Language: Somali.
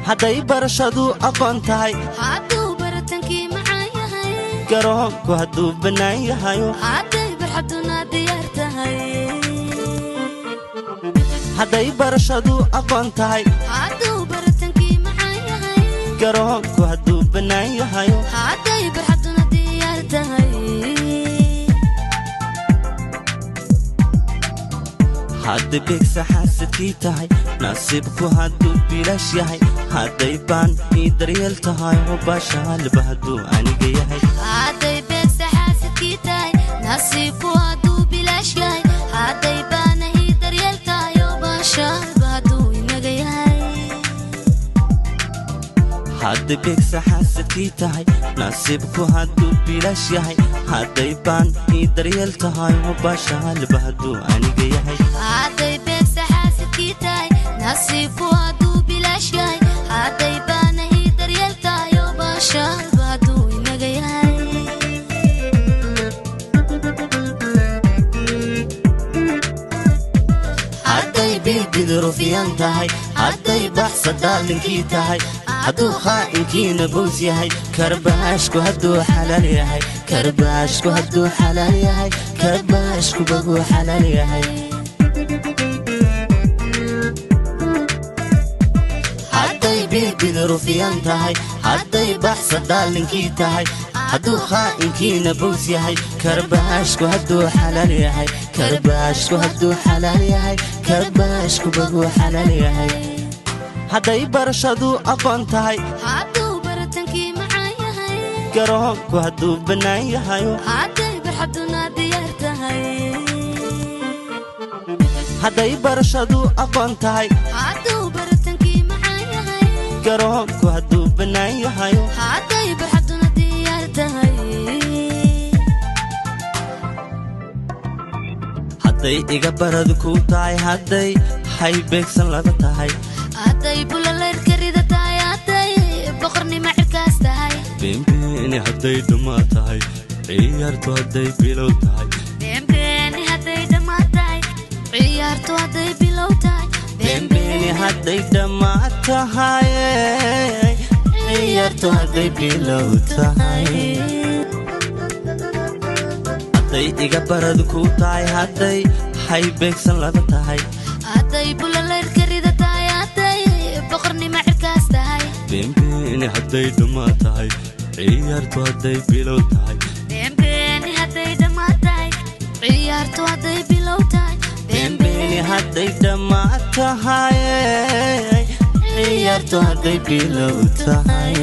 hadday barashadu aqoon tahay hadduu baratankii macaan yahay garoonku hadduu bannaan yahay hadday barxaduna diyaar tahay hadday barashadu aqoon tahay hadduu baratankii macaan yahay garoonku hadduu bannaan yahay hadday barxaduna diyaar tahay hadday beegsa xaasadkii tahay nasiibku hadduu bilaash yahay hadday baan ii daryeel tahay baashaalba hadduu aniga yahay hadday beegsa xaasadkii tahay nasiibku hadduu bilaash yahay hadday baana ii daryeel tahay baashaalba hadduu inaga yahay hadday beegsa xaasadkii tahay nasiibku hadduu bilaash yahay hadday baan ii daryeel tahay baashaalba hadduu aniga yahay hadday beegsa xaasadkii tahay nasiibku hadduu bilaash yahay hadday baana ii daryeel tahay baashaalba hadduu inaga yahay hadday biidrufiyan tahay hadday baxsa daalinkii tahay hadduu khaa'inkiina bows yahay karbaashku hadduu xalaal yahay karbaashku hadduu xalaal yahay karbaashku baguu xalaal yahay hadday biidrufiyan tahay hadday baxsa daalinkii tahay hadduu khaa'inkiina bows yahay karbaashku hadduu xalaal yahay karbaashku hadduu xalaal yahay karbaashku baguu xalaal yahay hadday barashadu aqoon tahay hadduu baratankii macaan yahay garoonku hadduu bannaan yahay hadday barxaduna diyaar tahay hadday barashadu aqoon tahay hadduu baratankii macaan yahay garoonku hadduu bannaan yahay hadday barxaduna diyaar tahay hadday iga barad ku tahay hadday hay beegsan laba tahay hadday bulaleerka rida tahay hadday boqornimo cirkaas tahay beenbeeni hadday dhammaa tahay ciyaartu hadday bilow tahay beenbeeni hadday dhammaa tahay ciyaartu hadday bilow tahay beenbeeni hadday dhammaa tahay ciyaartu hadday bilow tahay hadday iga barad ku tahay hadday hay beegsan laba tahay hadday bulaleerka rida tahay hadday boqornimo cirkaas tahay beenbeeni hadday dhammaa tahay ciyaartu hadday bilow tahay beenbeeni hadday dhammaa tahay ciyaartu hadday bilow tahay beenbeeni hadday dhammaa tahay ciyaartu hadday bilow tahay